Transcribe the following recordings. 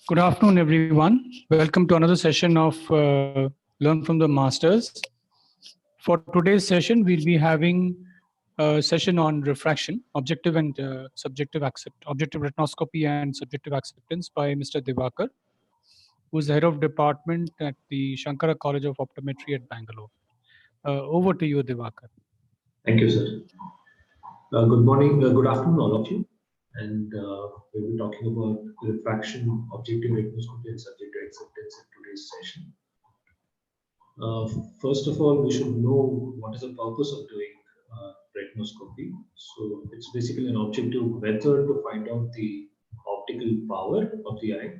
Good afternoon, everyone. Welcome to another session of Learn from the Masters. For today's session, we'll be having a session on refraction, objective and objective retinoscopy and subjective acceptance by Mr. Diwakar, who is the head of department at the Sankara College of Optometry at Bangalore. Over to you, Diwakar. Thank you, sir. Good morning, good afternoon, all of you. And we'll be talking about refraction, objective retinoscopy, and subjective acceptance in today's session. First of all, we should know what is the purpose of doing retinoscopy. So it's basically an objective method to find out the optical power of the eye.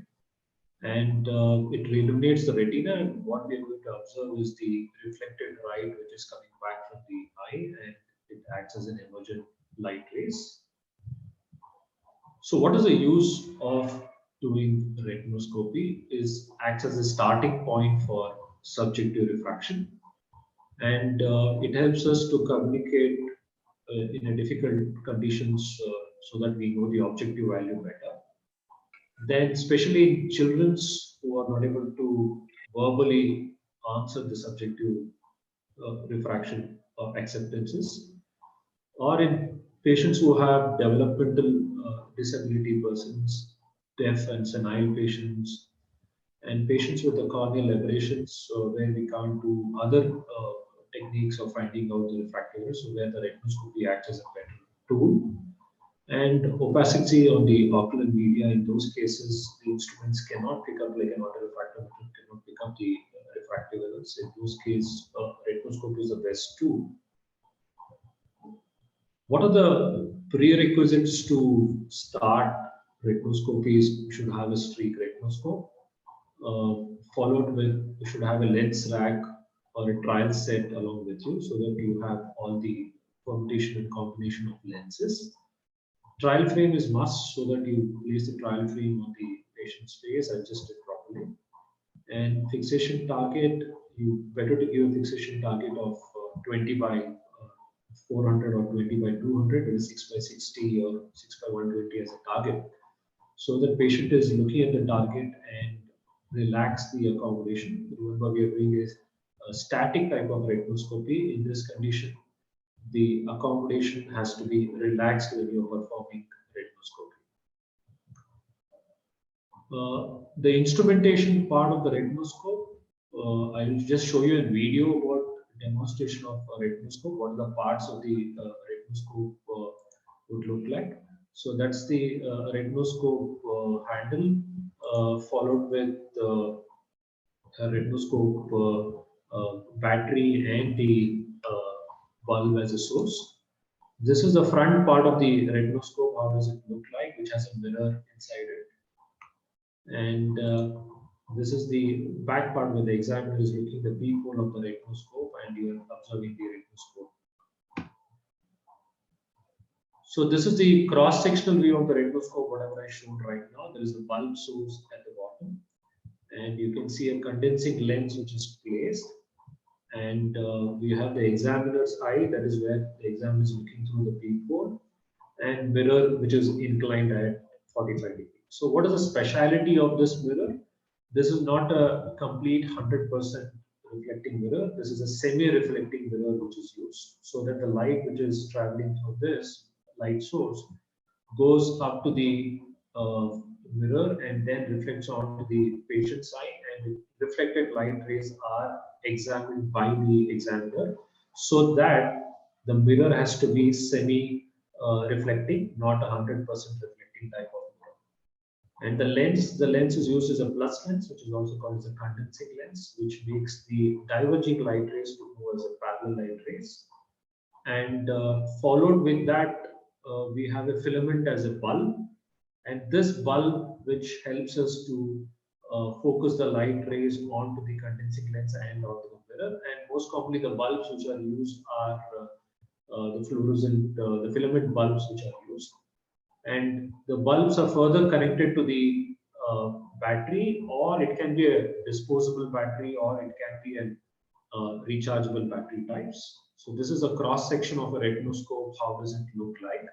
And it illuminates the retina, and what we are going to observe is the reflected light which is coming back from the eye, and it acts as an emergent light rays. So what is the use of doing retinoscopy? Is acts as a starting point for subjective refraction, and it helps us to communicate in a difficult conditions so that we know the objective value better. Then especially in children who are not able to verbally answer the subjective refraction acceptances, or in patients who have developmental disability persons, deaf and senile patients, and patients with the corneal aberrations where we can't do other techniques of finding out the refractive errors, so where the retinoscopy acts as a better tool. And opacity on the ocular media, in those cases, the instruments cannot pick up, like an autorefractor cannot pick up the refractive errors. In those cases, retinoscopy is the best tool. What are the prerequisites to start retinoscopy? You should have a streak retinoscope, followed with you should have a lens rack or a trial set along with you, so that you have all the permutation and combination of lenses. Trial frame is must, so that you place the trial frame on the patient's face, adjust it properly. And fixation target, you better to give a fixation target of 20 by 400 or 20 by 200, or 6 by 60 or 6 by 120 as a target, so the patient is looking at the target and relax the accommodation. Remember, we are doing a static type of retinoscopy. In this condition, the accommodation has to be relaxed when you are performing retinoscopy. The instrumentation part of the retinoscope, I will just show you a video about demonstration of a retinoscope, what the parts of the retinoscope would look like. So that's the retinoscope handle, followed with the retinoscope battery and the bulb as a source. This is the front part of the retinoscope. How does it look like? Which has a mirror inside it. And this is the back part where the examiner is looking the peephole of the retinoscope, and you are observing the retinoscope. So this is the cross-sectional view of the retinoscope, whatever I showed right now. There is the bulb source at the bottom, and you can see a condensing lens which is placed. And we have the examiner's eye, that is where the examiner is looking through the peephole, and mirror which is inclined at 45 degrees. So what is the speciality of this mirror? This is not a complete 100% reflecting mirror. This is a semi-reflecting mirror which is used, so that the light which is traveling through this light source goes up to the mirror and then reflects onto the patient's eye, and the reflected light rays are examined by the examiner, so that the mirror has to be semi-reflecting, not 100% reflecting type of mirror. And the lens is used as a plus lens, which is also called as a condensing lens, which makes the diverging light rays to move as a parallel light rays. And followed with that, we have a filament as a bulb, and this bulb which helps us to focus the light rays onto the condensing lens and onto the mirror. And most commonly, the bulbs which are used are the fluorescent, the filament bulbs which are used. And the bulbs are further connected to the battery, or it can be a disposable battery, or it can be a rechargeable battery types. So this is a cross section of a retinoscope. How does it look like?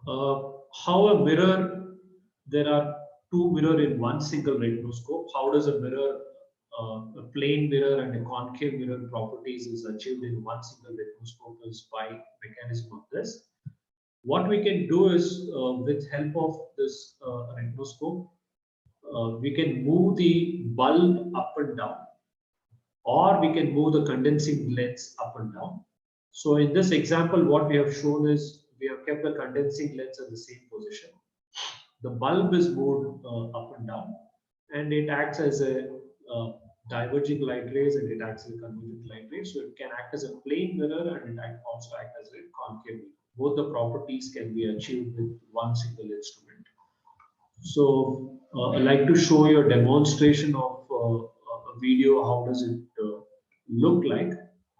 How a mirror there are two mirrors in one single retinoscope. How does a mirror, a plane mirror and a concave mirror properties is achieved in one single retinoscope is by mechanism of this. What we can do is with help of this retinoscope, we can move the bulb up and down, or we can move the condensing lens up and down. So in this example, what we have shown is we have kept the condensing lens at the same position. The bulb is moved up and down, and it acts as a diverging light rays, and it acts as a convergent light rays. So it can act as a plane mirror, and it also act as a concave mirror. Both the properties can be achieved with one single instrument. So I'd like to show you a demonstration of a video. How does it look like?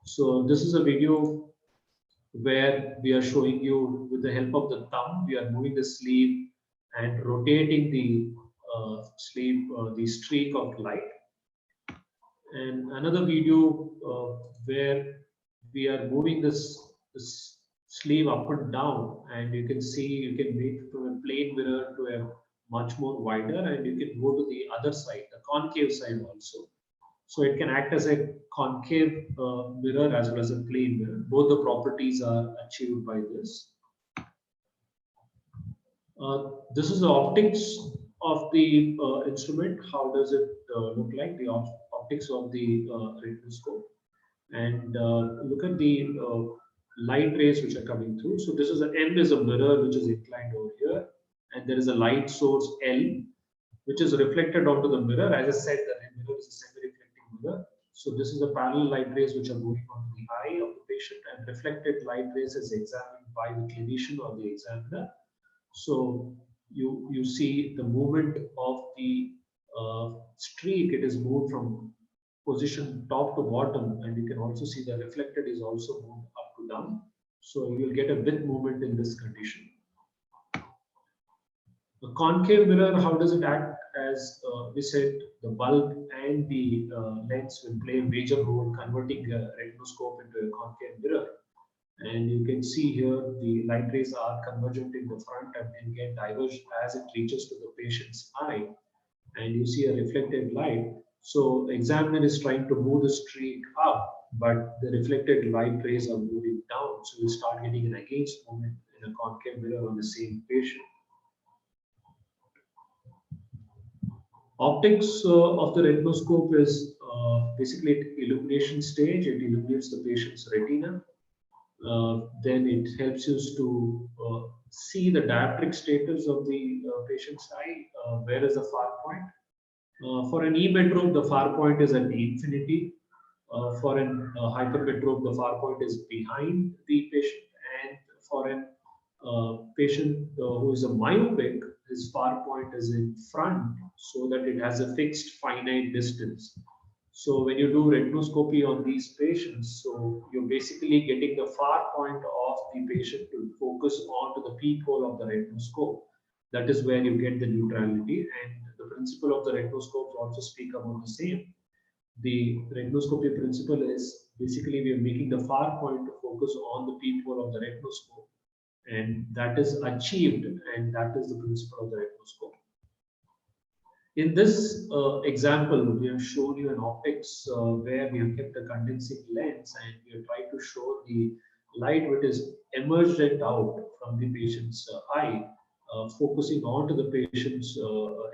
So this is a video where we are showing you with the help of the thumb, we are moving the sleeve and rotating the sleeve, the streak of light. And another video where we are moving this sleeve up and down, and you can see you can make from a plane mirror to a much more wider, and you can go to the other side, the concave side also. So it can act as a concave mirror as well as a plane mirror. Both the properties are achieved by this. This is the optics of the instrument. How does it look like? The optics of the retinoscope. And look at the light rays which are coming through. So this is the end is a mirror which is inclined over here, and there is a light source L which is reflected onto the mirror. As I said, the mirror is a semi-reflecting mirror. So this is the parallel light rays which are going onto the eye of the patient, and reflected light rays is examined by the clinician or the examiner. So you see the movement of the streak. It is moved from position top to bottom, and you can also see the reflected is also moved up to down. So you will get a bit movement in this condition. The concave mirror, how does it act? As we said, the bulb and the lens will play a major role converting a retinoscope into a concave mirror. And you can see here the light rays are convergent in the front and then get diverged as it reaches to the patient's eye, and you see a reflected light. So the examiner is trying to move the streak up, but the reflected light rays are moving down. So you start getting an against movement in a concave mirror on the same patient. Optics of the retinoscope is basically at illumination stage. It illuminates the patient's retina. Then it helps us to see the dioptric status of the patient's eye. Where is the far point? For an E-metrope, the far point is at infinity. For an hypermetrope, the far point is behind the patient. And for an patient who is a myopic, his far point is in front, so that it has a fixed finite distance. So when you do retinoscopy on these patients, so you're basically getting the far point of the patient to focus onto the peephole of the retinoscope. That is where you get the neutrality, and the principle of the retinoscopes also speak about the same. The retinoscopy principle is basically we are making the far point to focus on the peephole of the retinoscope, and that is achieved, and that is the principle of the retinoscope. In this example, we have shown you an optics where we have kept a condensing lens, and we have tried to show the light which is emerged out from the patient's eye, focusing onto the patient's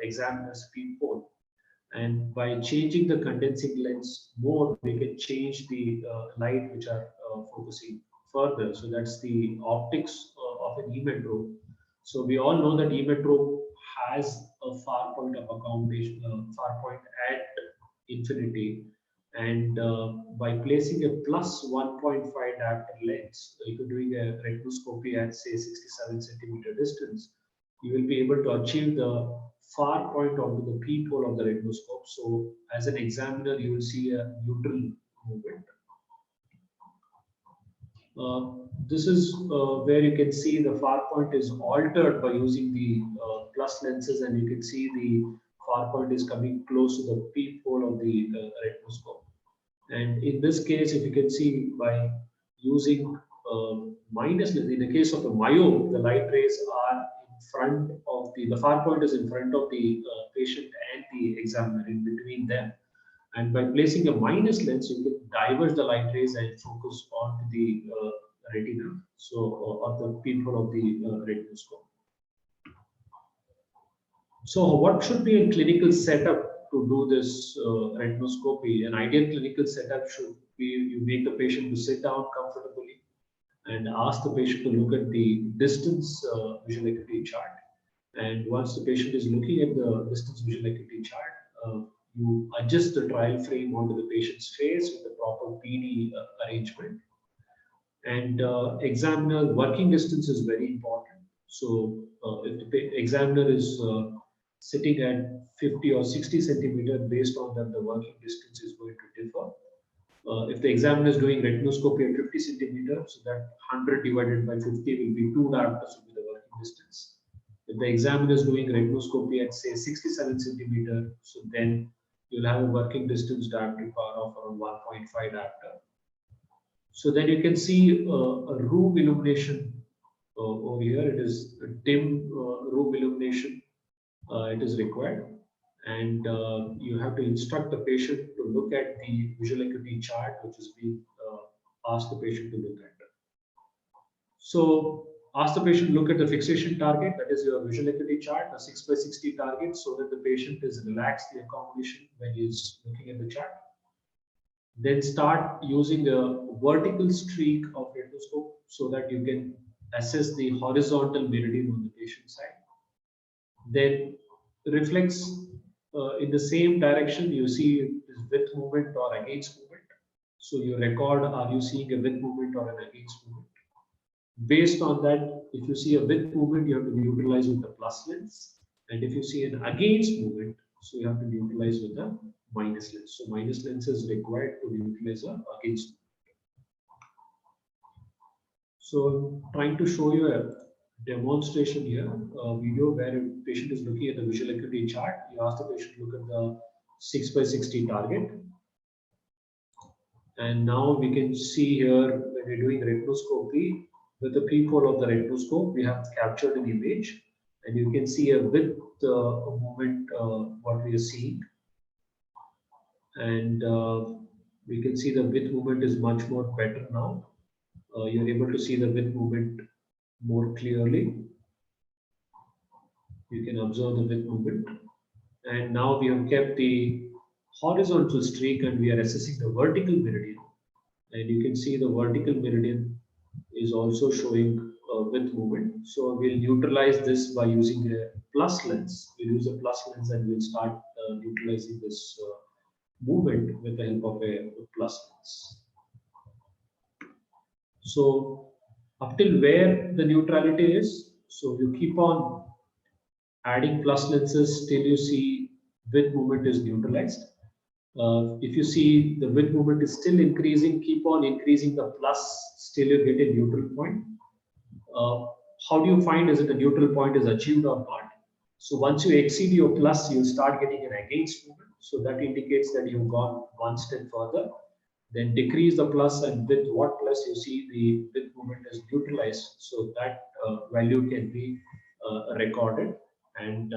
examiner's peephole. And by changing the condensing lens more, we can change the light which are focusing further. So that's the optics of an E-metrope. So we all know that E-metrope has a far point of accommodation, far point at infinity. And by placing a plus 1.5 diopter lens, if you're doing a retinoscopy at say 67 centimeter distance, you will be able to achieve the far point onto the peephole of the retinoscope. So as an examiner, you will see a neutral movement. This is where you can see the far point is altered by using the plus lenses, and you can see the far point is coming close to the peephole of the retinoscope. And in this case, if you can see by using minus lens, in the case of a myope, the light rays are in front of the far point is in front of the patient and the examiner, in between them. And by placing a minus lens, you can diverge the light rays and focus on the retina, so or the people of the retinoscope. So what should be a clinical setup to do this retinoscopy? An ideal clinical setup should be you make the patient to sit down comfortably and ask the patient to look at the distance visual acuity chart. And once the patient is looking at the distance visual acuity chart, you adjust the trial frame onto the patient's face with the proper PD arrangement. And examiner working distance is very important. So if the examiner is sitting at 50 or 60 centimeter, based on that the working distance is going to differ. If the examiner is doing retinoscopy at 50 centimeters, so that 100 divided by 50 will be 2 diopters will be the working distance. If the examiner is doing retinoscopy at say 67 centimeter, so then you'll have a working distance dioptric power of around 1.5 diopter. So then you can see a room illumination over here. It is a dim room illumination. It is required. And you have to instruct the patient to look at the visual acuity chart, which is being asked the patient to look at. So ask the patient to look at the fixation target, that is your visual acuity chart, a 6x60 target, so that the patient is relaxed the accommodation when he is looking at the chart. Then start using a vertical streak of retinoscope so that you can assess the horizontal meridian on the patient side. Then reflex in the same direction. You see is with movement or against movement. So you record, are you seeing a with movement or an against movement? Based on that, if you see a with movement, you have to neutralize with the plus lens. And if you see an against movement, so you have to neutralize with the minus lens. So minus lens is required to neutralize against movement. So I'm trying to show you a demonstration here, a video where a patient is looking at the visual acuity chart. You ask the patient to look at the 6x60 target. And now we can see here when we're doing retinoscopy, with the peephole of the retinoscope, we have captured an image, and you can see a width movement what we are seeing. And we can see the width movement is much more better now. You're able to see the width movement more clearly. You can observe the width movement. And now we have kept the horizontal streak and we are assessing the vertical meridian. And you can see the vertical meridian is also showing width movement. So we'll neutralize this by using a plus lens. We'll use a plus lens and we'll start neutralizing this movement with the help of a plus lens. So up till where the neutrality is, so you keep on adding plus lenses till you see width movement is neutralized. If you see the width movement is still increasing, keep on increasing the plus till you get a neutral point. How do you find is it a neutral point is achieved or not? So once you exceed your plus, you start getting an against movement. So that indicates that you've gone one step further. Then decrease the plus, and with what plus you see the width movement is neutralized. So that value can be recorded, and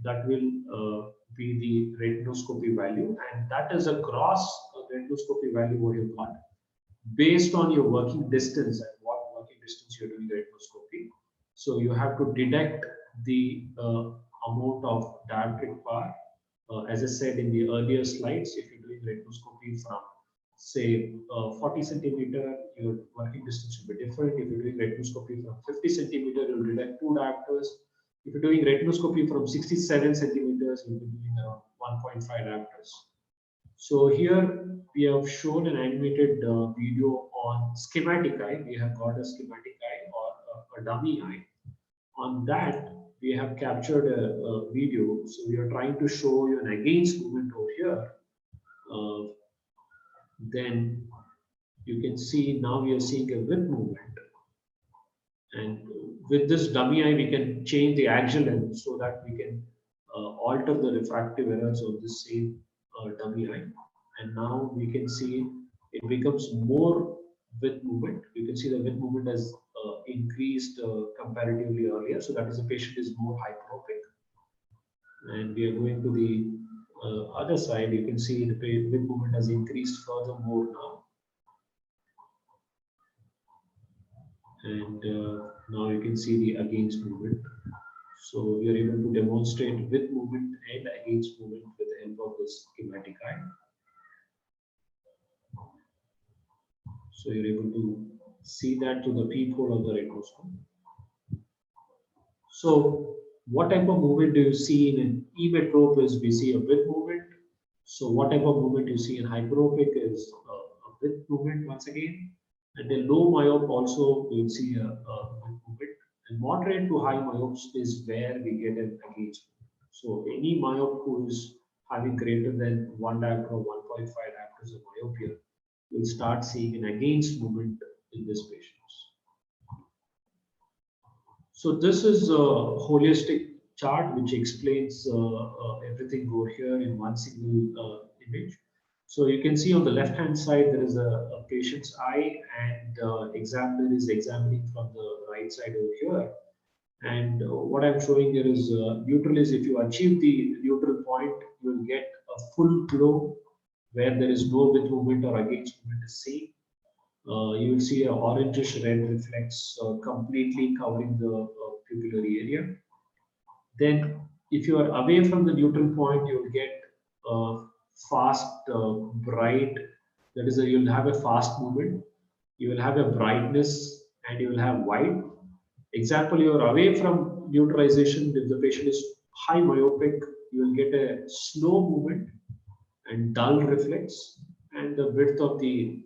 that will be the retinoscopy value, and that is a gross retinoscopy value what you got based on your working distance and what working distance you're doing retinoscopy. So you have to deduct the amount of dioptric power. As I said in the earlier slides, if you're doing retinoscopy from say 40 centimeter, your working distance will be different. If you're doing retinoscopy from 50 centimeter, you'll deduct 2 diopters. If you're doing retinoscopy from 67 centimeters, you'll be doing around 1.5 diopters. So here we have shown an animated video on schematic eye. We have got a schematic eye or a dummy eye. On that, we have captured a video. So we are trying to show you an against movement over here. Then you can see now we are seeing a with movement. And with this dummy eye, we can change the axial length so that we can alter the refractive errors of the same dummy eye. And now we can see it becomes more with movement. You can see the with movement has increased comparatively earlier. So that is the patient is more hyperopic. And we are going to the other side. You can see the lid movement has increased furthermore now. And now you can see the against movement. So we are able to demonstrate with movement and against movement with the help of this schematic eye. So you're able to see that through the peephole of the retinoscope. So what type of movement do you see in an emetrope is we see a width movement. So what type of movement you see in hyperopic is a width movement once again. And then low myope also we will see a width movement. And moderate to high myopes is where we get an against movement. So any myope who is having greater than 1 diopter or 1.5 diopters of myopia will start seeing an against movement in this patient. So this is a holistic chart which explains everything over here in one single image. So you can see on the left hand side there is a patient's eye, and examiner is examining from the right side over here. And what I'm showing here is neutral is if you achieve the neutral point, you will get a full glow where there is no with movement or against movement is seen. You will see an orangish red reflex completely covering the pupillary area. Then if you are away from the neutral point, you will get fast, bright, that is, you will have a fast movement, you will have a brightness, and you will have white. Example, you are away from neutralization, if the patient is high myopic, you will get a slow movement and dull reflex, and the width of the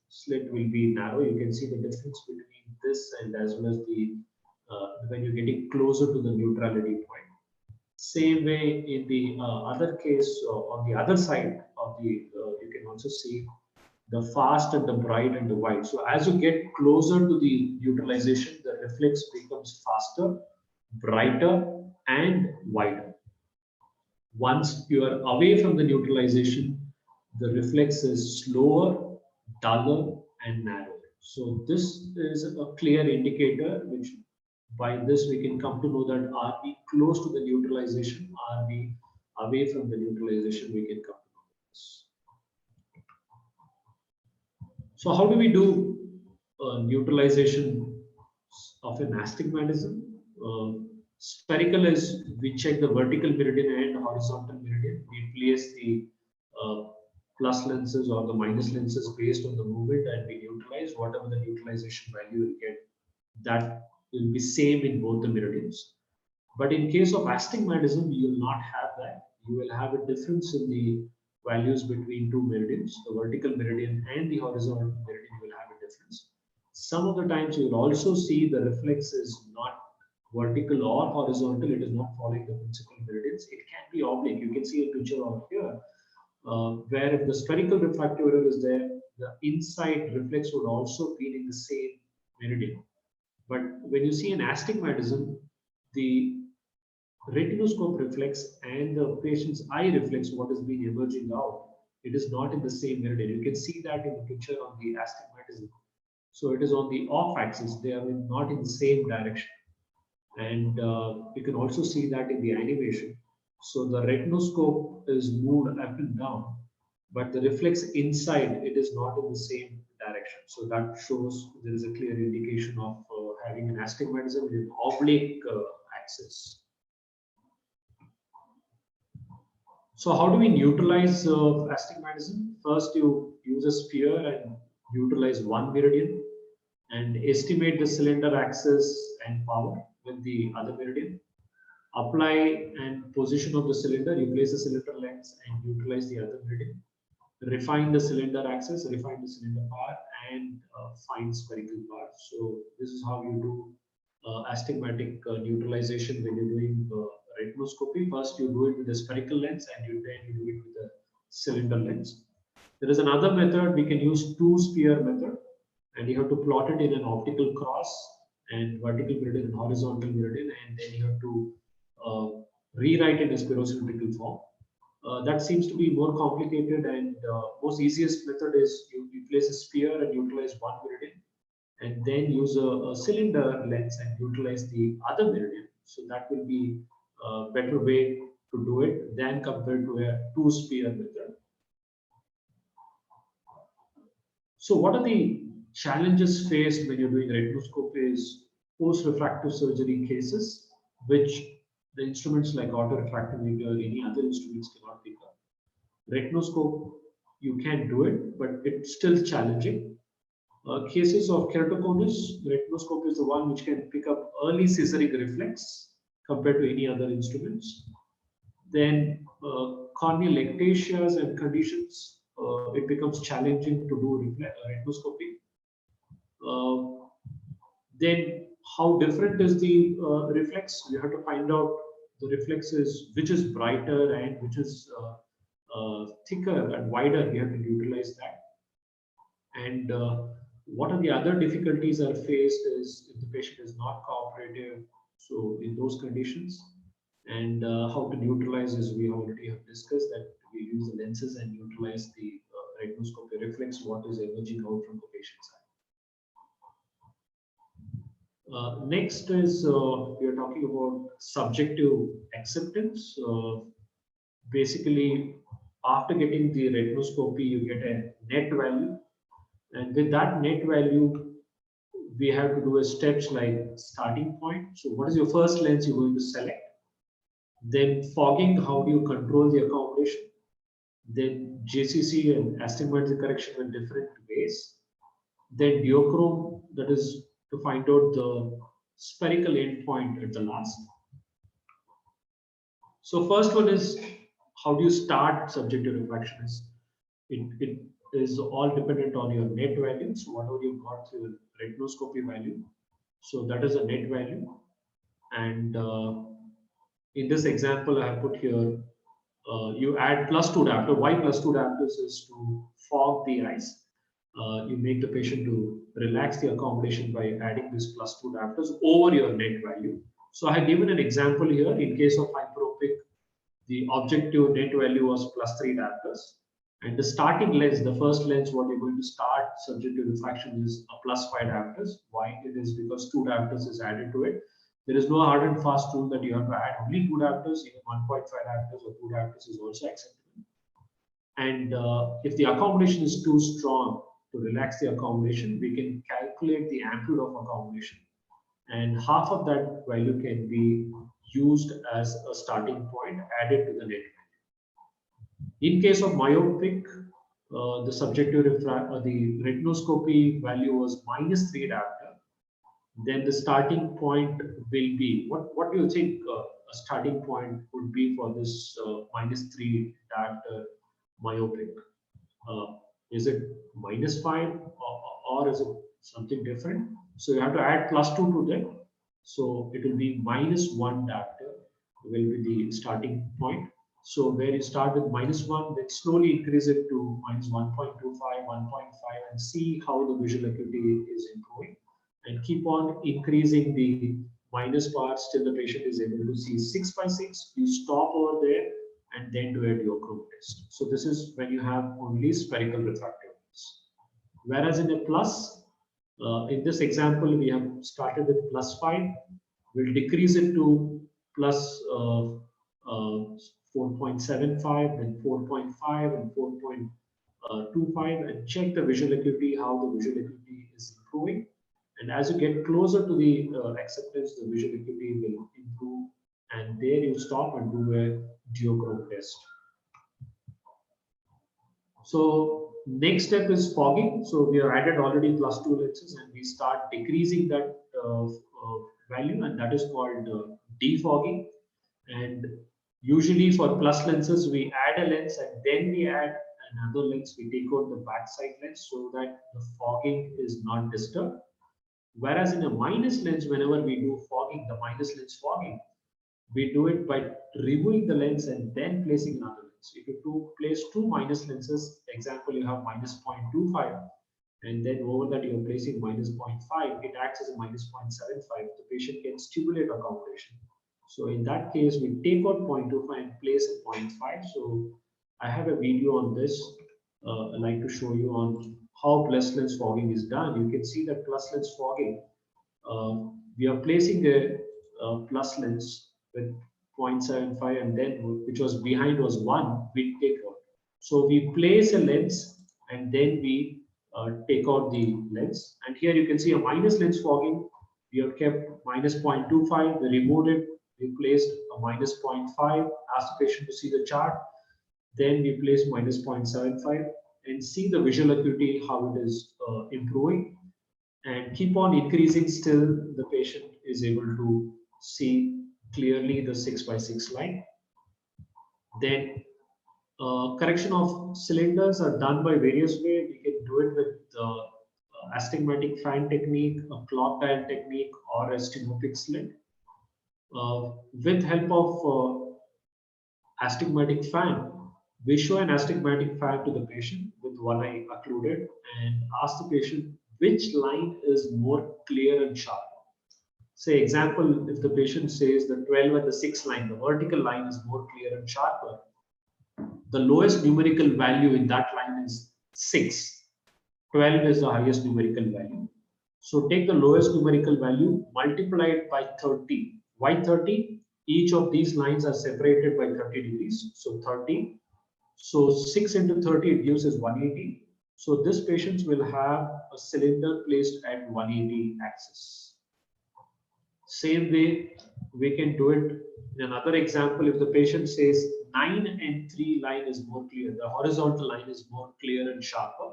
slit will be narrow. You can see the difference between this and as well as the when you're getting closer to the neutrality point. Same way in the other case, on the other side of the, you can also see the fast and the bright and the white. So as you get closer to the neutralization, the reflex becomes faster, brighter, and wider. Once you are away from the neutralization, the reflex is slower, duller, and narrower. So this is a clear indicator which by this we can come to know that are we close to the neutralization, are we away from the neutralization, we can come to know this. So how do we do neutralization of an astigmatism? Spherical is we check the vertical meridian and horizontal meridian. We place the plus lenses or the minus lenses based on the movement, and we neutralize whatever the neutralization value will get. That will be same in both the meridians. But in case of astigmatism, you will not have that. You will have a difference in the values between two meridians. The vertical meridian and the horizontal meridian will have a difference. Some of the times you will also see the reflex is not vertical or horizontal. It is not following the principal meridians. It can be oblique. You can see a picture over here where if the spherical refractive error is there, the inside reflex would also be in the same meridian. But when you see an astigmatism, the retinoscope reflex and the patient's eye reflex, what has been emerging out, it is not in the same meridian. You can see that in the picture on the astigmatism. So it is on the off axis. They are not in the same direction. And you can also see that in the animation. So the retinoscope is moved up and down, but the reflex inside, it is not in the same direction. So that shows there is a clear indication of having an astigmatism with oblique axis. So how do we neutralize astigmatism? First, you use a sphere and neutralize one meridian and estimate the cylinder axis and power with the other meridian. Apply and position of the cylinder, you place the cylinder lens and neutralize the other meridian. Refine the cylinder axis, refine the cylinder power, and find spherical power. So this is how you do astigmatic neutralization when you're doing retinoscopy. First, you do it with a spherical lens, and then you do it with a cylinder lens. There is another method. We can use two-sphere method, and you have to plot it in an optical cross and vertical meridian and horizontal meridian, and then you have to rewrite it in a spherosymmetrical form. That seems to be more complicated, and most easiest method is you place a sphere and utilize one meridian, and then use a cylinder lens and utilize the other meridian. So that will be a better way to do it than compared to a two-sphere method. So what are the challenges faced when you're doing retinoscopy is post-refractive surgery cases, which the instruments like auto-refractometer or any other instruments cannot pick up. Retinoscope, you can do it, but it's still challenging. Cases of keratoconus, retinoscope is the one which can pick up early scissoring reflex compared to any other instruments. Then corneal ectasias and conditions, it becomes challenging to do retinoscopy. Then how different is the reflex? You have to find out the reflex is which is brighter and which is thicker and wider. We have to utilize that. And what are the other difficulties are faced is if the patient is not cooperative. So in those conditions, and how to neutralize is we already have discussed that we use the lenses and utilize the retinoscopy reflex, what is emerging out from the patient's eye. Next is we are talking about subjective acceptance. Basically, after getting the retinoscopy, you get a net value. And with that net value, we have to do a steps like starting point. So what is your first lens you're going to select? Then fogging, how do you control the accommodation? Then JCC and astigmatism correction in different ways. Then Duochrome, that is to find out the spherical endpoint at the last. So first one is how do you start subjective refraction? It is all dependent on your net value. So whatever you got through retinoscopy value. So that is a net value. And in this example, I have put here, you add +2 diopter. Why +2 diopters is to fog the eyes. You make the patient to relax the accommodation by adding this +2 diopters over your net value. So I have given an example here. In case of hyperopic, the objective net value was +3 diopters. And the starting lens, the first lens, what you're going to start subject to refraction is a +5 diopters. Why? It is because 2 diopters is added to it. There is no hard and fast rule that you have to add only 2 diopters, even 1.5 diopters or 2 diopters is also acceptable. And if the accommodation is too strong to relax the accommodation, we can calculate the amplitude of accommodation. And half of that value can be used as a starting point added to the net value. In case of myopic, the subjective the retinoscopy value was -3 diopter. Then the starting point will be, what do you think a starting point would be for this -3 diopter myopic? Is it -5 or is it something different? So you have to add +2 to that. So it will be -1 diopter will be the starting point. So where you start with -1, then slowly increase it to -1.25, 1.5, and see how the visual acuity is improving. And keep on increasing the minus parts till the patient is able to see 6/6. You stop over there and then do a Duochrome test. So this is when you have only spherical refractiveness. Whereas in a plus, in this example, we have started with +5. We'll decrease it to plus 4.75, then 4.5 and 4.25, and check the visual acuity, how the visual acuity is improving. And as you get closer to the acceptance, the visual acuity will improve. And there you stop and do a Duochrome test. So next step is fogging. So we have added already +2 lenses and we start decreasing that value, and that is called defogging. And usually for plus lenses, we add a lens and then we add another lens. We take out the backside lens so that the fogging is not disturbed. Whereas in a minus lens, whenever we do fogging, the minus lens fogging, we do it by removing the lens and then placing another lens. If you place 2 minus lenses, example, you have -0.25, and then over that you're placing -0.5, it acts as a -0.75. The patient can stimulate accommodation. So in that case, we take out 0.25 and place at 0.5. So I have a video on this. I'd like to show you on how plus lens fogging is done. You can see that plus lens fogging, we are placing a plus lens with 0.75, and then which was behind was 1, we take out. So we place a lens and then we take out the lens. And here you can see a minus lens fogging. We have kept minus 0.25, we removed it, we placed a minus 0.5, asked the patient to see the chart, then we place minus 0.75 and see the visual acuity, how it is improving, and keep on increasing still the patient is able to see clearly the 6x6 line. Then correction of cylinders are done by various ways. We can do it with astigmatic fan technique, a clock dial technique, or a stenopic slit. With help of astigmatic fan, we show an astigmatic fan to the patient with one eye occluded and ask the patient which line is more clear and sharp. Say example, if the patient says the 12 and the 6 line, the vertical line is more clear and sharper, the lowest numerical value in that line is 6. 12 is the highest numerical value. So take the lowest numerical value, multiply it by 30. Why 30? Each of these lines are separated by 30 degrees. So 30. So 6 into 30 it gives us 180. So this patient will have a cylinder placed at 180 axis. Same way, we can do it in another example. If the patient says 9 and 3 line is more clear, the horizontal line is more clear and sharper.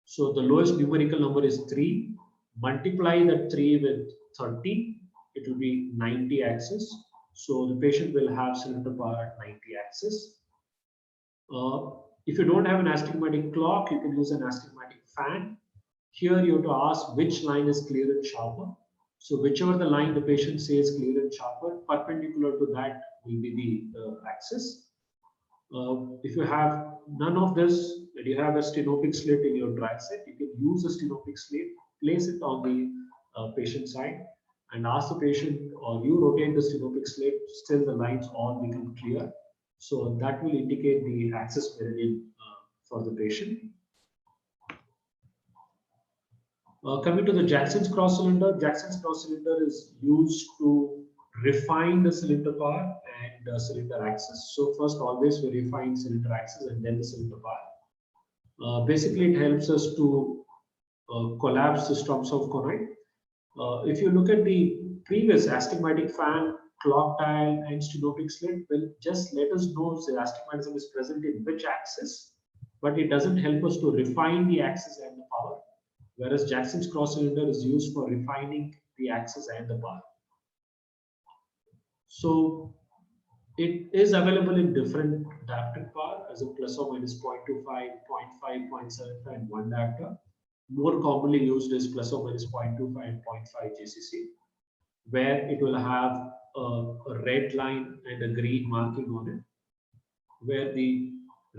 So the lowest numerical number is 3. Multiply that 3 with 30, it will be 90 axis. So the patient will have cylinder power at 90 axis. If you don't have an astigmatic clock, you can use an astigmatic fan. Here you have to ask which line is clear and sharper. So whichever the line the patient says clear and sharper, perpendicular to that will be the axis. If you have none of this, and you have a stenopic slit in your dry set, you can use a stenopic slit, place it on the patient side, and ask the patient, or you rotate the stenopic slit, still the lines all become clear. So that will indicate the axis meridian for the patient. Coming to the Jackson's cross cylinder, Jackson's cross cylinder is used to refine the cylinder power and cylinder axis. So first, always we refine cylinder axis and then the cylinder power. Basically, it helps us to collapse the stumps of conite. If you look at the previous astigmatic fan, clock dial, and stenopic slit, will just let us know the astigmatism is present in which axis, but it doesn't help us to refine the axis and the power. Whereas Jackson's cross cylinder is used for refining the axis and the power. So it is available in different dioptric power as a plus or minus 0.25, 0.5, 0.75, and 1 diopter. More commonly used is plus or minus 0.25 and 0.5 JCC, where it will have a red line and a green marking on it, where the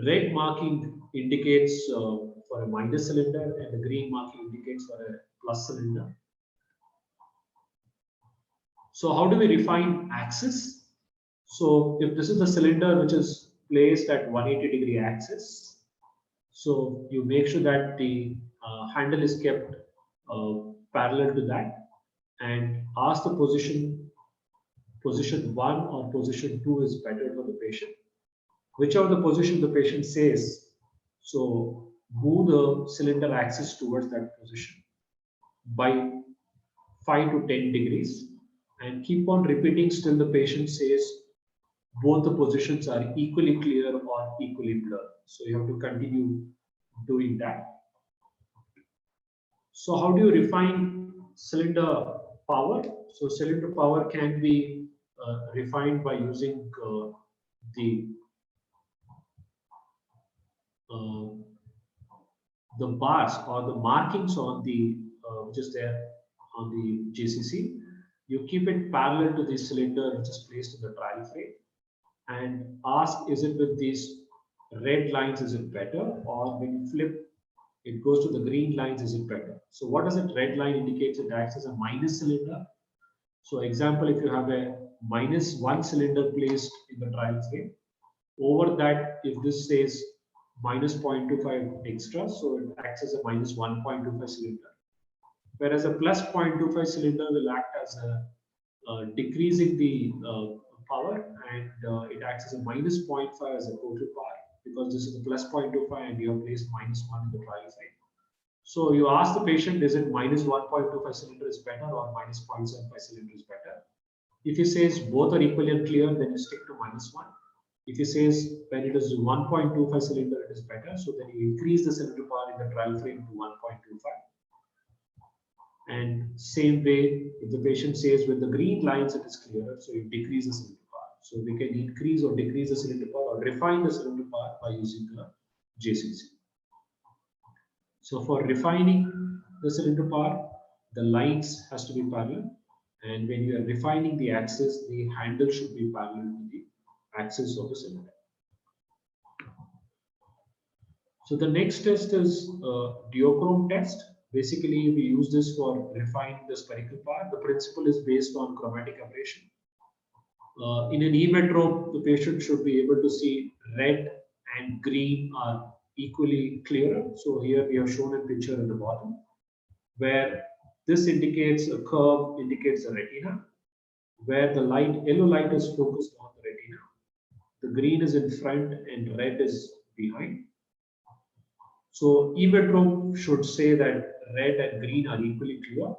red marking indicates for a minus cylinder and the green marking indicates for a plus cylinder. So how do we refine axis? So if this is the cylinder which is placed at 180 degree axis, so you make sure that the handle is kept parallel to that, and ask the position 1 or position 2 is better for the patient. Whichever the position the patient says, so move the cylinder axis towards that position by 5 to 10 degrees and keep on repeating till the patient says both the positions are equally clear or equally blurred. So you have to continue doing that. So how do you refine cylinder power? So cylinder power can be refined by using the bars or the markings on the which is there on the JCC. You keep it parallel to the cylinder which is placed in the trial frame and ask, is it with these red lines, is it better? Or when you flip, it goes to the green lines, is it better? So what does it? Red line indicates it acts as a minus cylinder. So example, if you have a -1 cylinder placed in the trial frame, over that, if this says minus 0.25 extra, so it acts as a minus 1.25 cylinder. Whereas a plus 0.25 cylinder will act as a decreasing the power, and it acts as a minus 0.5 as a total power, because this is a plus 0.25 and you have placed minus 1 in the trial side. So you ask the patient, is it minus 1.25 cylinder is better or minus 0.75 cylinder is better? If he says both are equally clear, then you stick to minus 1. If he says when it is 1.25 cylinder, it is better, so then you increase the cylinder power in the trial frame to 1.25. And same way, if the patient says with the green lines it is clearer, so you decrease the cylinder power. So we can increase or decrease the cylinder power or refine the cylinder power by using the JCC. So for refining the cylinder power, the lines has to be parallel, and when you are refining the axis, the handle should be parallel to the axis of the cylinder. So the next test is Duochrome test. Basically, we use this for refining the spherical part. The principle is based on chromatic aberration. In an e-metrope, the patient should be able to see red and green are equally clear. So here we have shown a picture at the bottom, where this indicates a curve, indicates a retina, where the light, yellow light is focused on the retina. The green is in front and red is behind. So e-metrope should say that red and green are equally clear.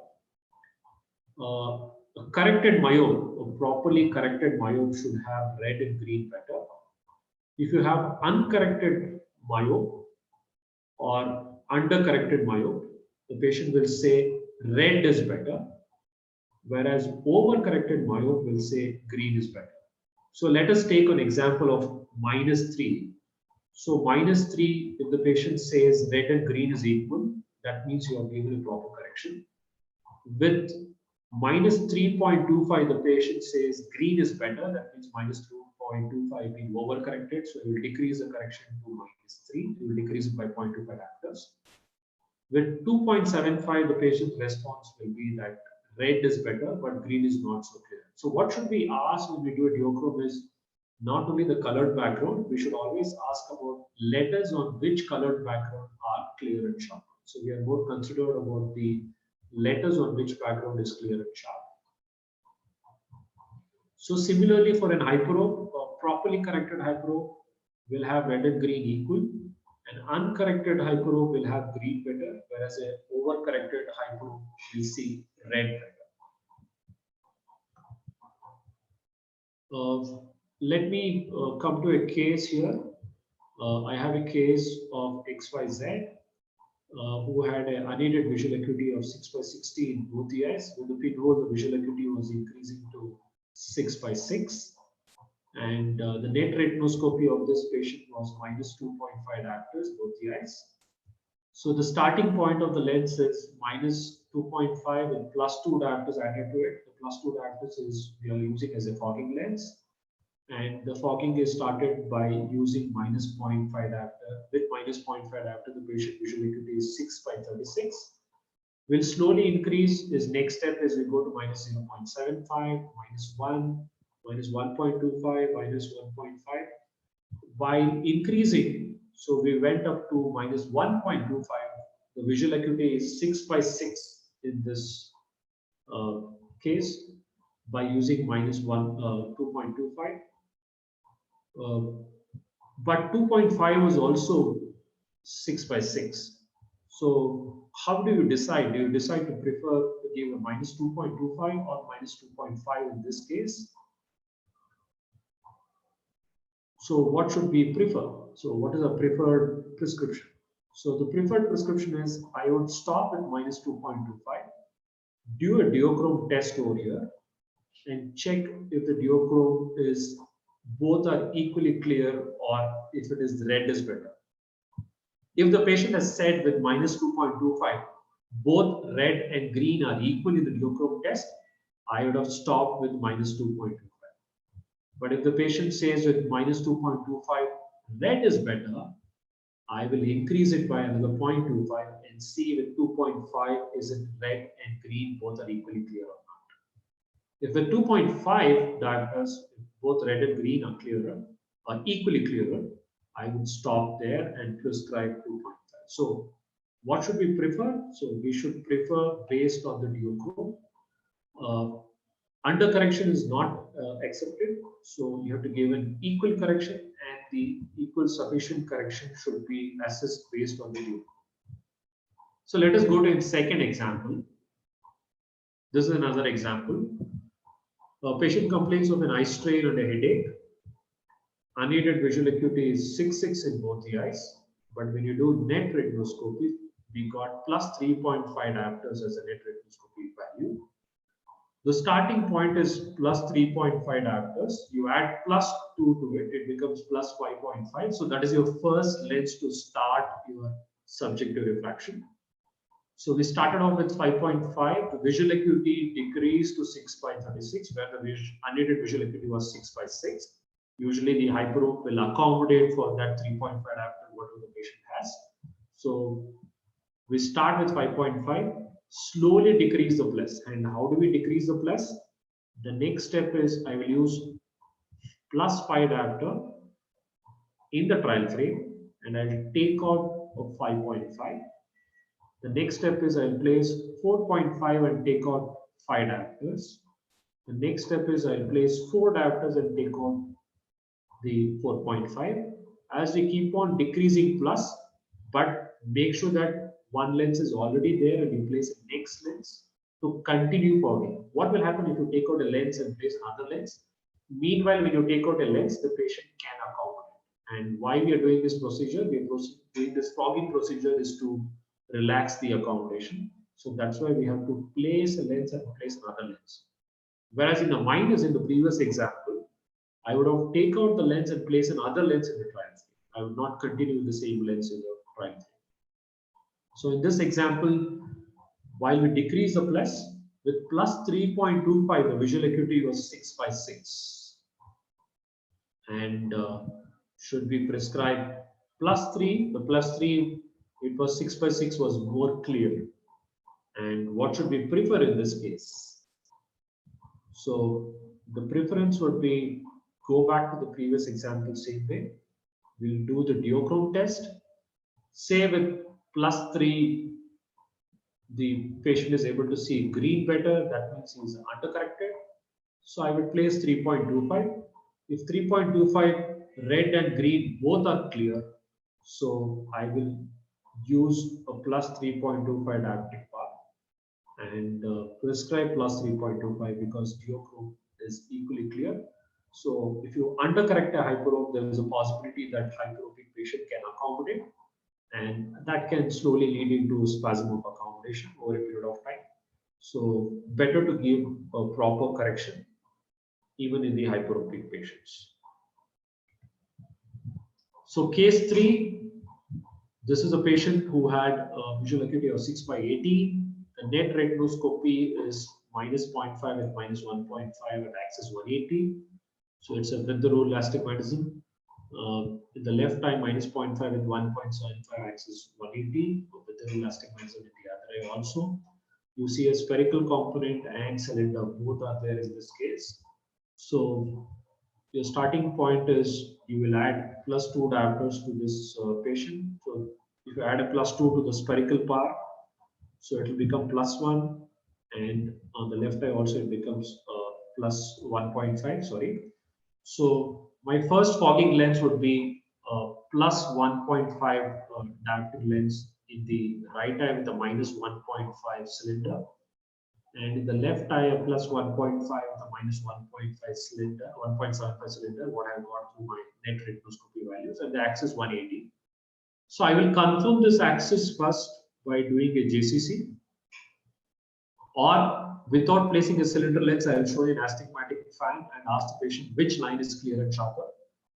A corrected myope, a properly corrected myope should have red and green better. If you have uncorrected myope or undercorrected myope, the patient will say red is better, whereas overcorrected myope will say green is better. So let us take an example of -3. So -3, if the patient says red and green is equal, that means you have given a proper correction. With -3.25, the patient says green is better, that means -2.25 being overcorrected, so you will decrease the correction to -3, you will decrease it by 0.25 factors. With 2.75, the patient's response will be that red is better, but green is not so clear. So what should we ask when we do a Duochrome is not only the colored background, we should always ask about letters on which colored background are clear and sharp. So we are more considered about the letters on which background is clear and sharp. So similarly for an hyperope, a properly corrected hyperope will have red and green equal. An uncorrected hyperope will have green better, whereas an overcorrected hyperope will see red better. Let me come to a case here. I have a case of XYZ who had an unaided visual acuity of 6/60 in both the eyes. With the pinhole, the visual acuity was increasing to 6/6. And the net retinoscopy of this patient was -2.5 diopters, both the eyes. So the starting point of the lens is -2.5 and +2 diopters added to it. The +2 diopters is we are using as a fogging lens. And the fogging is started by using -0.5 diopter. With -0.5 diopter, the patient visual acuity is 6/36. Will slowly increase. His next step is we go to -0.75, -1, -1.25, -1.5. While increasing, so we went up to -1.25. The visual acuity is 6/6 in this case by using -2.25. But 2.5 was also 6/6. So how do you decide? Do you decide to prefer to give a -2.25 or -2.5 in this case? So what should we prefer? So what is a preferred prescription? So the preferred prescription is I would stop at -2.25, do a Duochrome test over here, and check if the Duochrome is both are equally clear or if it is red is better. If the patient has said with -2.25, both red and green are equal in the Duochrome test, I would have stopped with -2.25. But if the patient says with -2.25, red is better, I will increase it by another 0.25 and see with 2.5, is it red and green both are equally clear or not. If the 2.5 diopters, both red and green are clearer, are equally clearer, I would stop there and prescribe 2.5. So what should we prefer? So we should prefer based on the Duochrome. Under correction is not accepted. So you have to give an equal correction, and the equal sufficient correction should be assessed based on the Duochrome. So let us go to the second example. This is another example. A patient complains of an eye strain and a headache. Unaided visual acuity is 6.6 in both the eyes. But when you do net retinoscopy, we got plus 3.5 diopters as a net retinoscopy value. The starting point is plus 3.5 diopters. You add plus 2 to it, it becomes plus 5.5. So that is your first lens to start your subjective refraction. So we started off with 5.5. The visual acuity decreased to 6/36, where the unaided visual acuity was 6/6. Usually the hyperope will accommodate for that 3.5 diopter whatever the patient has. So we start with 5.5, slowly decrease the plus. And how do we decrease the plus? The next step is I will use plus 5 diopter in the trial frame, and I will take out of 5.5. The next step is I'll place 4.5 and take out 5 diopters. The next step is I'll place 4 diopters and take out the 4.5. As we keep on decreasing plus, but make sure that one lens is already there and you place the next lens to continue fogging. What will happen if you take out a lens and place another lens? Meanwhile, when you take out a lens, the patient can accommodate. And why we are doing this procedure? We are doing this fogging procedure is to relax the accommodation. So that's why we have to place a lens and place another lens. Whereas in the minus, in the previous example, I would have taken out the lens and place another lens in the trial frame. I would not continue with the same lens in the trial frame. So in this example, while we decrease the plus, with plus 3.25, the visual acuity was 6/6. And should we prescribe plus 3? The plus 3, it was 6/6 was more clear. And what should we prefer in this case? So the preference would be go back to the previous example same way. We'll do the Duochrome test. Say with plus 3, the patient is able to see green better. That means he's undercorrected. So I would place 3.25. If 3.25 red and green both are clear, so I will use a plus 3.25 dioptric bar and prescribe plus 3.25 because Duochrome is equally clear. So if you undercorrect a hyperope, there is a possibility that hyperopic patient can accommodate, and that can slowly lead into spasm of accommodation over a period of time. So better to give a proper correction even in the hyperopic patients. So case 3, this is a patient who had a visual acuity of 6/18. The net retinoscopy is minus 0.5 with minus 1.5 at axis 180. So it's a with the rule astigmatism. In the left eye, minus 0.5 with 1.75 axis 180. With the rule astigmatism in the other eye also. You see a spherical component and cylinder, both are there in this case. So your starting point is you will add plus 2 diopters to this patient. So if you add a plus 2 to the spherical part, so it will become plus 1, and on the left eye also it becomes plus 1.5. Sorry. So my first fogging lens would be plus 1.5 diopter lens in the right eye with a minus 1.5 cylinder. And in the left eye, a plus 1.5 with a minus 1.5 cylinder, 1.75 cylinder, what I got through my net retinoscopy values, and the axis 180. So I will confirm this axis first by doing a JCC, or without placing a cylinder lens, I will show you an astigmatic fan and ask the patient which line is clear and sharper.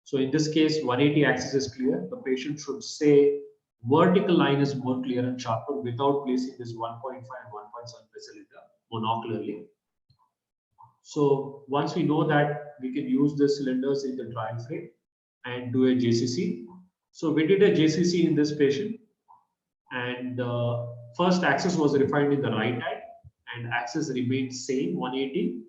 So in this case, 180 axis is clear. The patient should say vertical line is more clear and sharper without placing this 1.5 and 1.75 cylinder monocularly. So once we know that, we can use the cylinders in the trial frame and do a JCC. So we did a JCC in this patient, and first axis was refined in the right eye and axis remained same 180.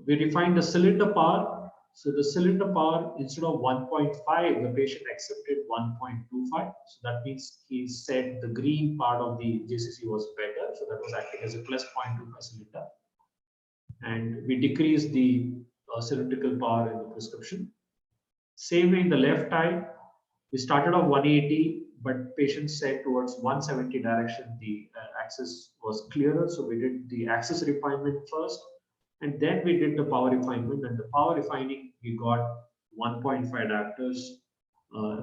We refined the cylinder power. So the cylinder power, instead of 1.5, the patient accepted 1.25. So that means he said the green part of the JCC was better. So that was acting as a plus 0.25 cylinder. And we decreased the cylindrical power in the prescription. Same way in the left eye, we started off 180, but patient said towards 170 direction the axis was clearer. So we did the axis refinement first, and then we did the power refinement. And the power refining, we got 1.5 diopters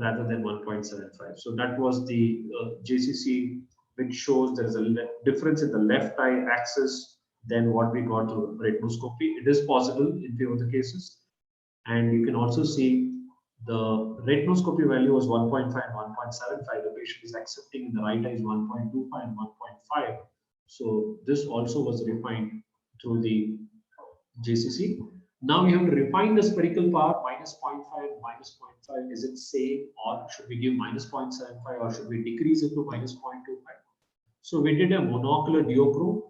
rather than 1.75. So that was the JCC, which shows there is a difference in the left eye axis than what we got through retinoscopy. It is possible in few of the cases. And you can also see the retinoscopy value was 1.5 and 1.75. The patient is accepting in the right eye is 1.25 and 1.5. So this also was refined through the JCC. Now we have to refine the spherical power minus 0.5 and minus 0.5. Is it same, or should we give minus 0.75, or should we decrease it to minus 0.25? So we did a monocular duochrome,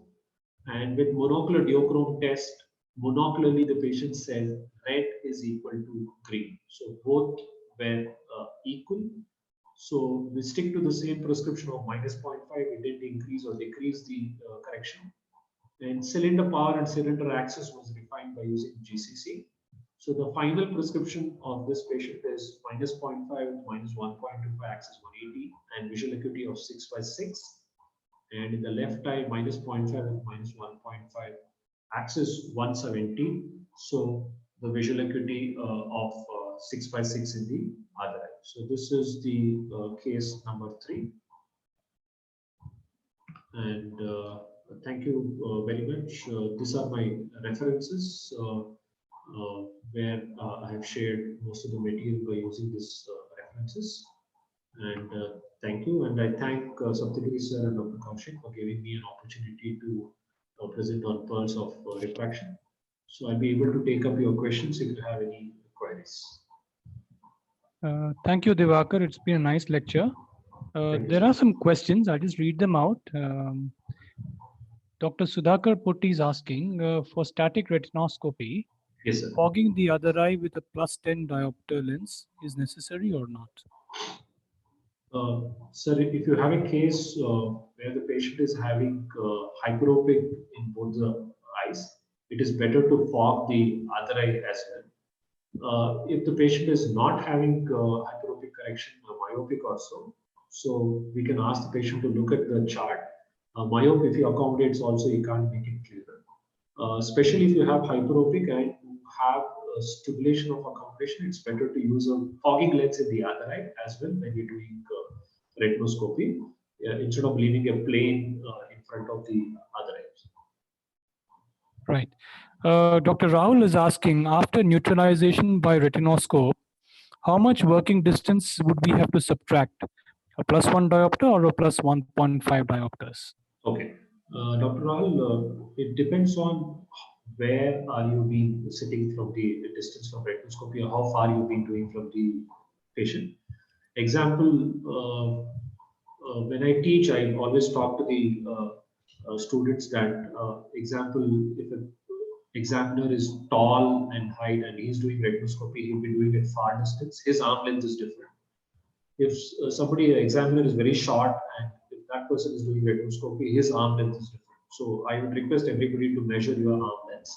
and with monocular duochrome test, monocularly the patient said red is equal to green. So both were equal. So we stick to the same prescription of minus 0.5. We didn't increase or decrease the correction. And cylinder power and cylinder axis was refined by using GCC. So the final prescription of this patient is minus 0.5 with minus 1.25 axis 180 and visual acuity of 6/6. And in the left eye, minus 0.5 with minus 1.5 axis 170. So the visual acuity of 6/6 in the other eye. So this is the case number 3. And thank you very much. These are my references where I have shared most of the material by using these references. And thank you. And I thank Saptagiri sir and Dr. Kaushik for giving me an opportunity to present on pearls of refraction. So I'll be able to take up your questions if you have any queries. Thank you, Diwakar. It's been a nice lecture. There are some questions. I'll just read them out. Dr. Sudhakar Putti is asking for static retinoscopy. Yes, sir. Fogging the other eye with a +10 diopter lens is necessary or not? Sir, if you have a case where the patient is having hyperopic in both the eyes, it is better to fog the other eye as well. If the patient is not having hyperopic correction or myopic also, so we can ask the patient to look at the chart. Myope, if he accommodates also, he can't make it clearer. Especially if you have hyperopic and you have stimulation of accommodation, it's better to use a fogging lens in the other eye as well when you're doing retinoscopy, instead of leaving a plane in front of the other eye. Right. Dr. Rahul is asking, after neutralization by retinoscope, how much working distance would we have to subtract? A +1 diopter or a +1.5 diopters? Okay. Dr. Rahul, it depends on where are you been sitting from the distance from retinoscopy, or how far you've been doing from the patient. Example, when I teach, I always talk to the students that, example, if an examiner is tall and height and he's doing retinoscopy, he'll be doing it far distance, his arm length is different. If somebody, an examiner is very short and if that person is doing retinoscopy, his arm length is different. So I would request everybody to measure your arm length.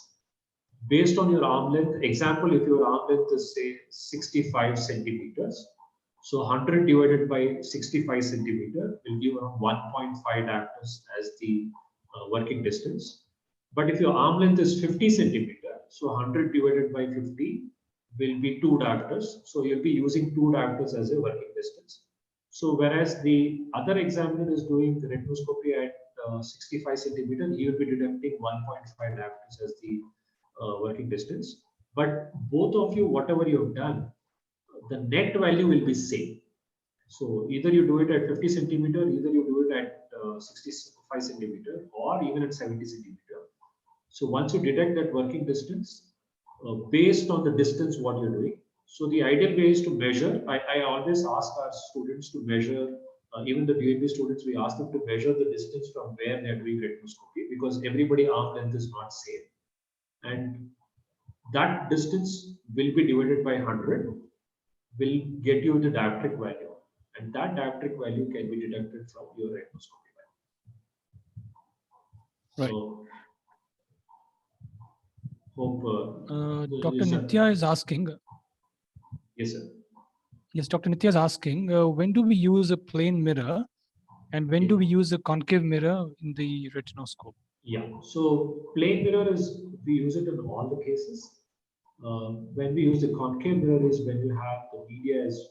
Based on your arm length, example, if your arm length is say 65 centimeters, so 100 divided by 65 centimeter will give around 1.5 diopters as the working distance. But if your arm length is 50 centimeter, so 100 divided by 50 will be 2 diopters. So you'll be using 2 diopters as a working distance. So whereas the other examiner is doing the retinoscopy at 65 centimeter, he will be deducting 1.5 diopters as the working distance. But both of you, whatever you have done, the net value will be same. So either you do it at 50 centimeter, either you do it at 65 centimeter, or even at 70 centimeter. So once you detect that working distance, based on the distance what you're doing, so the ideal way is to measure. I always ask our students to measure, even the DAB students, we ask them to measure the distance from where they're doing retinoscopy, because everybody arm length is not same. And that distance will be divided by 100, will get you the dioptric value, and that dioptric value can be deducted from your retinoscopy value. Right. So, hope Dr. Nitya is asking. Yes, sir. Yes, Dr. Nitya is asking, when do we use a plane mirror and when do we use a concave mirror in the retinoscope? Yeah, so plane mirror is, we use it in all the cases. When we use the concave mirror is when you have the media is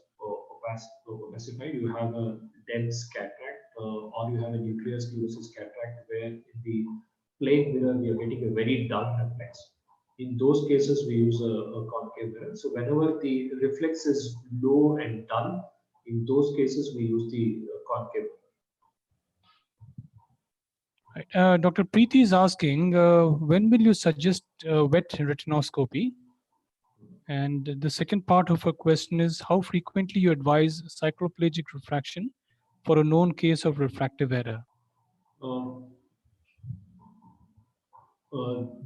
opacified, you have a dense cataract or you have a nucleus sclerosis cataract where in the plane mirror we are getting a very dull reflex. In those cases, we use a concave mirror. So whenever the reflex is low and dull, in those cases we use the concave mirror. Right. Dr. Preeti is asking, when will you suggest wet retinoscopy? And the second part of her question is, how frequently you advise cycloplegic refraction for a known case of refractive error?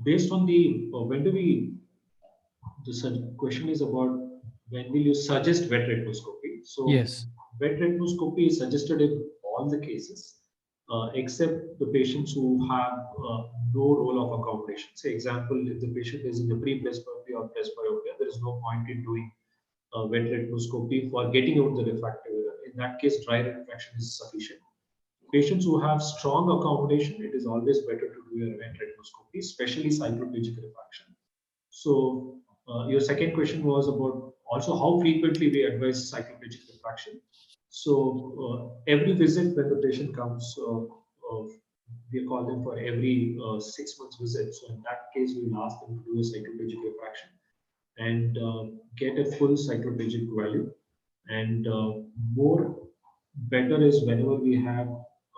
Based on the, when do we, the question is about when will you suggest wet retinoscopy? So Yes. wet retinoscopy is suggested in all the cases, except the patients who have no role of accommodation. Say example, if the patient is in the pre-presbyopia or presbyopia, there is no point in doing wet retinoscopy for getting out the refractive error. In that case, dry refraction is sufficient. Patients who have strong accommodation, it is always better to do a wet retinoscopy, especially cycloplegic refraction. So your second question was about also how frequently we advise cycloplegic refraction. So every visit when the patient comes, we call them for every 6 months visit. So in that case, we will ask them to do a cycloplegic refraction and get a full cycloplegic value. And more better is whenever we have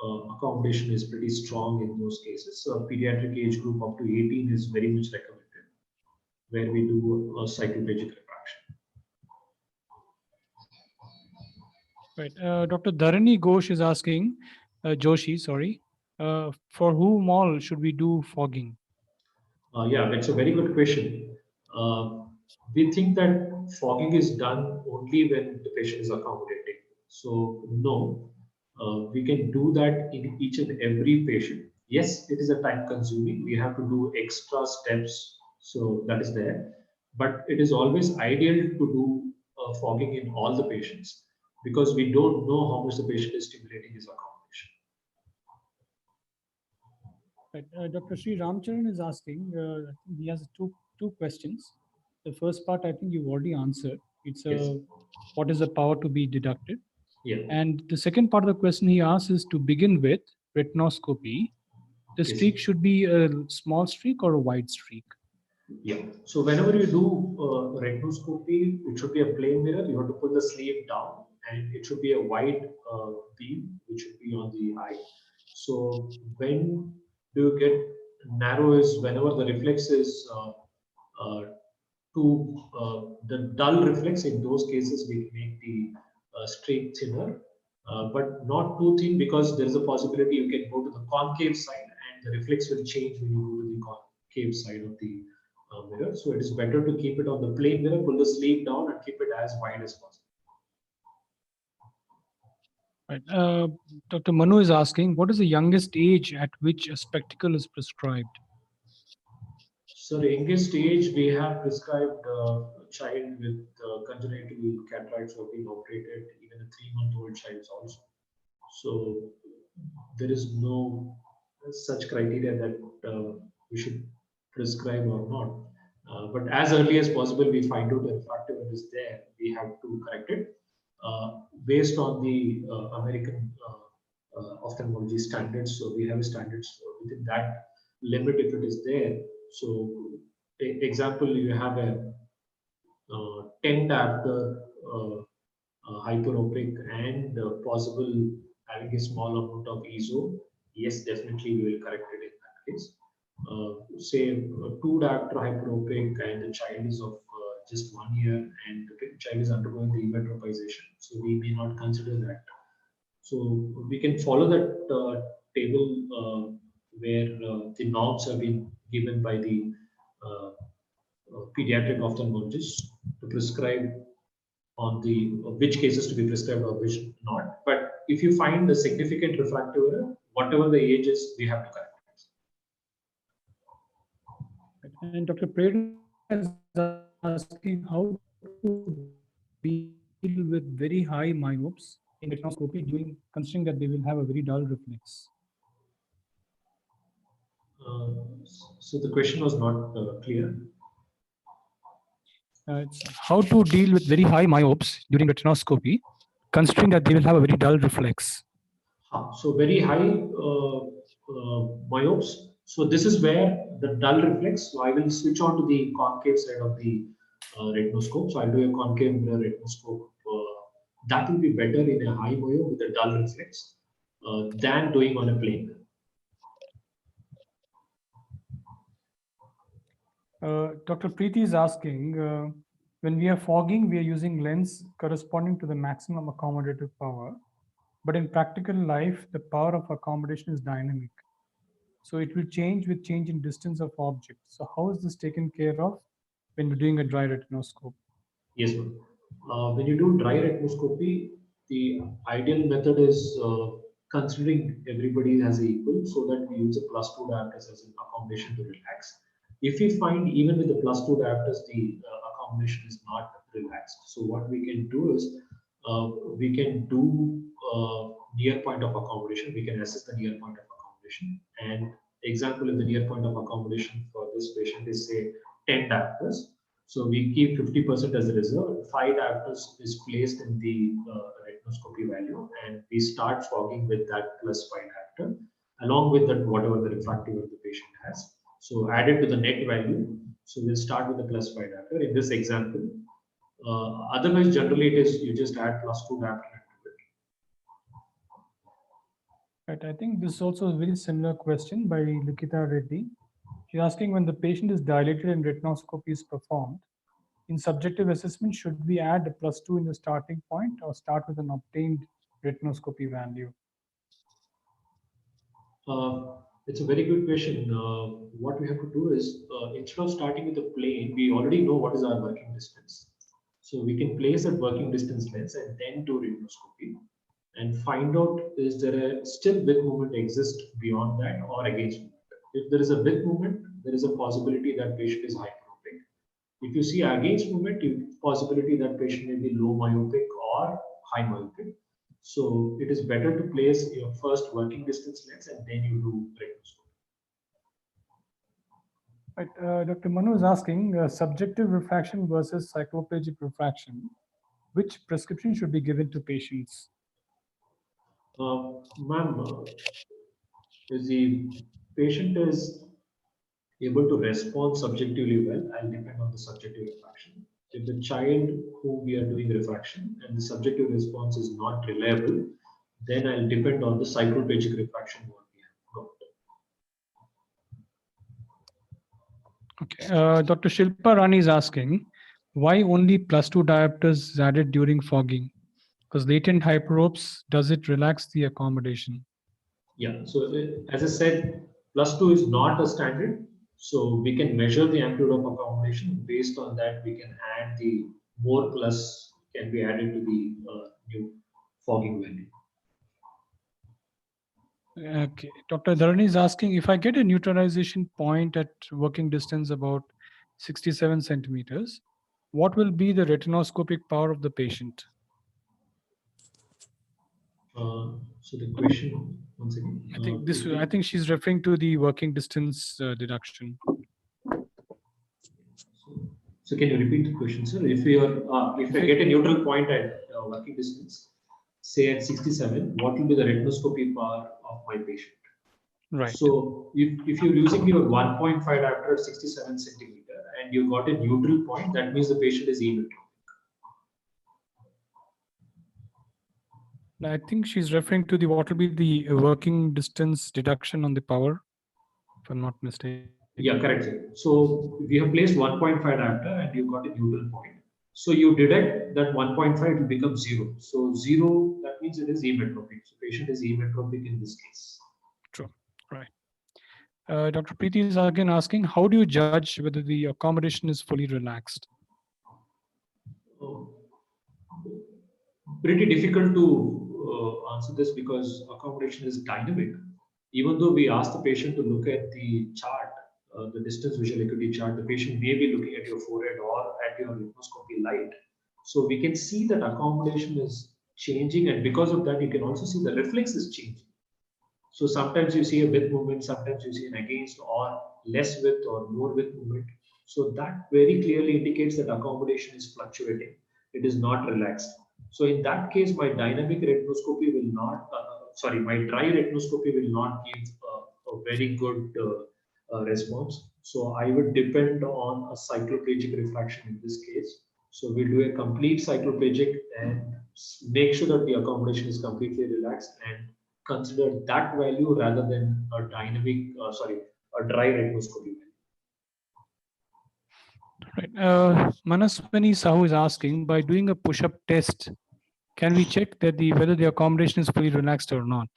accommodation is pretty strong in those cases. So pediatric age group up to 18 is very much recommended, where we do a cycloplegic refraction. Right. Dr. Dharani Ghosh is asking, Joshi, sorry, for whom all should we do fogging? Yeah, that's a very good question. Uh, we think that fogging is done only when the patient is accommodating. So no, we can do that in each and every patient. Yes, it is a time consuming. We have to do extra steps. So that is there. But it is always ideal to do fogging in all the patients because we don't know how much the patient is stimulating his accommodation. Right. Dr. Sri Ramcharan is asking, I think he has two questions. The first part, I think you've already answered. It's Yes. what is the power to be deducted? Yeah. And the second part of the question he asks is, to begin with retinoscopy, the Yes. streak should be a small streak or a wide streak? Yeah. So whenever you do retinoscopy, it should be a plane mirror. You have to pull the sleeve down, and it should be a wide beam, which should be on the eye. So when do you get narrow is whenever the reflex is uh, to the dull reflex. In those cases, we make the streak thinner, but not too thin because there is a possibility you can go to the concave side, and the reflex will change when you go to the concave side of the mirror. So it is better to keep it on the plane mirror, pull the sleeve down, and keep it as wide as possible. Right. Dr. Manu is asking, what is the youngest age at which a spectacle is prescribed? So the youngest age we have prescribed a child with congenital cataracts who have been operated, even a 3-month-old child also. So there is no such criteria that we should prescribe or not. But as early as possible, we find out the refractive error is there. We have to correct it based on the American ophthalmology standards. So we have standards within that limit if it is there. So, example, you have a 10 diopter hyperopic and possible having a small amount of ESO, yes, definitely we will correct it in that case. Say 2 diopter hyperopic and the child is of just 1 year and the child is undergoing the emetropization, so we may not consider that. So we can follow that table where the norms have been given by the pediatric ophthalmologist to prescribe on the which cases to be prescribed or which not. But if you find a significant refractive error, whatever the age is, we have to correct it. And Dr. Prerna is asking how to deal with very high myopes in retinoscopy, considering that they will have a very dull reflex. So the question was not clear. It's how to deal with very high myopes during retinoscopy, considering that they will have a very dull reflex. So very high myopes. So this is where the dull reflex. So I will switch on to the concave side of the retinoscope. So I'll do a concave mirror retinoscope. That will be better in a high myope with a dull reflex than doing on a plane mirror. Dr. Preeti is asking, when we are fogging, we are using lens corresponding to the maximum accommodative power. But in practical life, the power of accommodation is dynamic. So it will change with change in distance of object. So how is this taken care of when we're doing a dry retinoscope? Yes, ma'am. When you do dry retinoscopy, the ideal method is considering everybody as equal so that we use a +2 diopters as an accommodation to relax. If we find even with the +2 diopters, the accommodation is not relaxed. So what we can do is we can do near point of accommodation. We can assess the near point of accommodation. And example, if the near point of accommodation for this patient is say 10 diopters, so we keep 50% as a reserve. 5 diopters is placed in the retinoscopy value, and we start fogging with that +5 diopter, along with that whatever the refractive error the patient has. So added to the net value. So we'll start with the +5 diopter in this example. Otherwise, generally it is you just add +2 diopter to it. Right. I think this is also a very similar question by Likita Reddy. She's asking, when the patient is dilated and retinoscopy is performed, in subjective assessment, should we add a +2 in the starting point or start with an obtained retinoscopy value? It's a very good question. What we have to do is instead of starting with a plane, we already know what is our working distance. So we can place that working distance lens and then do retinoscopy and find out is there a still width movement exist beyond that or against movement. If there is a width movement, there is a possibility that patient is hyperopic. If you see against movement, possibility that patient may be low myopic or high myopic. So it is better to place your first working distance lens and then you do retinoscopy. Right, Dr. Manu is asking, subjective refraction versus cycloplegic refraction, which prescription should be given to patients? Ma'am, if the patient is able to respond subjectively well, I'll depend on the subjective refraction. If the child who we are doing refraction and the subjective response is not reliable, then I'll depend on the cycloplegic refraction what we have got. Okay, Dr. Shilpa Rani is asking, why only +2 diopters is added during fogging? Because latent hyperopes, does it relax the accommodation? Yeah, so as I said, +2 is not a standard. So we can measure the amplitude of accommodation. Based on that, we can add the more plus can be added to the new fogging value. Okay, Dr. Dharani is asking, if I get a neutralization point at working distance about 67 centimeters, what will be the retinoscopic power of the patient? So the question once again. I think she's referring to the working distance deduction. So can you repeat the question, sir? If I get a neutral point at working distance, say at 67, what will be the retinoscopy power of my patient? Right. So if you're using your 1.5 diopter at 67 centimeter and you got a neutral point, that means the patient is emetropic. I think she's referring to the what will be the working distance deduction on the power, if I'm not mistaken. Yeah, correct, sir. So we have placed 1.5 diopter and you got a neutral point. So you deduct that 1.5, it will become 0. So 0, that means it is emetropic. So patient is emetropic in this case. True, right. Dr. Preeti is again asking, how do you judge whether the accommodation is fully relaxed? Oh, pretty difficult to answer this because accommodation is dynamic. Even though we ask the patient to look at the chart, the distance visual acuity chart, the patient may be looking at your forehead or at your retinoscopy light. So we can see that accommodation is changing, and because of that, you can also see the reflex is changing. So sometimes you see a width movement, sometimes you see an against or less width or more width movement. So that very clearly indicates that accommodation is fluctuating. It is not relaxed. So in that case, my dynamic retinoscopy will not, my dry retinoscopy will not give a very good response. So I would depend on a cycloplegic refraction in this case. So we do a complete cycloplegic and make sure that the accommodation is completely relaxed and consider that value rather than a a dry retinoscopy value. Right. Manaswini Sahu is asking, by doing a push-up test, can we check that whether the accommodation is fully relaxed or not?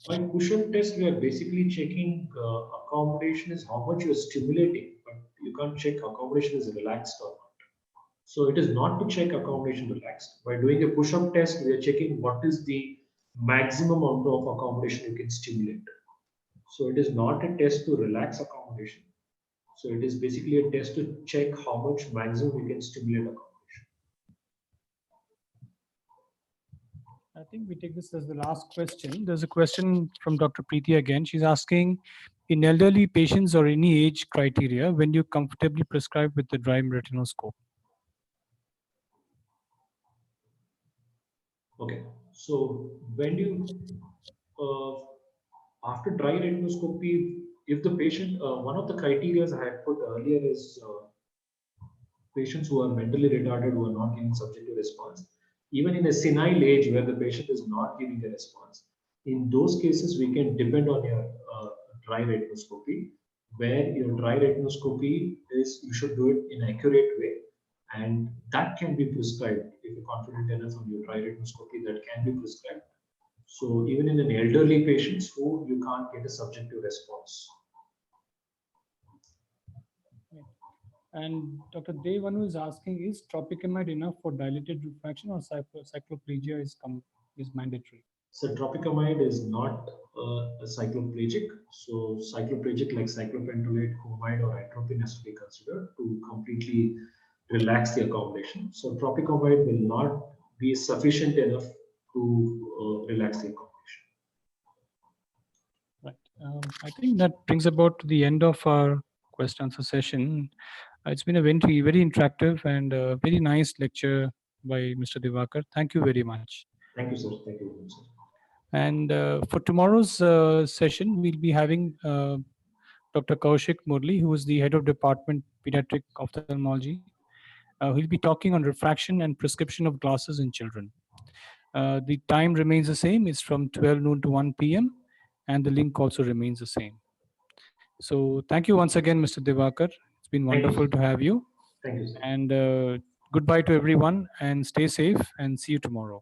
By push-up test, we are basically checking accommodation is how much you are stimulating, but you can't check accommodation is relaxed or not. So it is not to check accommodation relaxed. By doing a push-up test, we are checking what is the maximum amount of accommodation you can stimulate. So it is not a test to relax accommodation. So it is basically a test to check how much maximum you can stimulate accommodation. I think we take this as the last question. There's a question from Dr. Preeti again. She's asking, in elderly patients or any age criteria, when you comfortably prescribe with the dry retinoscope? Okay, so when you after dry retinoscopy, if the patient, one of the criteria I had put earlier is patients who are mentally retarded who are not giving subjective response, even in a senile age where the patient is not giving a response. In those cases, we can depend on your dry retinoscopy, where your dry retinoscopy is you should do it in an accurate way, and that can be prescribed. If you're confident enough on your dry retinoscopy, that can be prescribed. So even in an elderly patients who you can't get a subjective response. And Dr. Devanu is asking, is tropicamide enough for dilated refraction or cycloplegia is mandatory? So tropicamide is not a cycloplegic. So cycloplegic like cyclopentolate, chromide, or atropine has to be considered to completely relax the accommodation. So tropicamide will not be sufficient enough to relax the accommodation. Right. I think that brings about to the end of our question answer session. It's been a very interactive and very nice lecture by Mr. Diwakar. Thank you very much. Thank you, sir. Thank you very much, sir. And for tomorrow's session, we'll be having Dr. Kaushik Murli, who is the head of Department Pediatric Ophthalmology. He'll be talking on refraction and prescription of glasses in children. The time remains the same. It's from 12 noon to 1 p.m. and the link also remains the same. So thank you once again, Mr. Diwakar. It's been wonderful to have you. Thank you, sir. And goodbye to everyone and stay safe and see you tomorrow.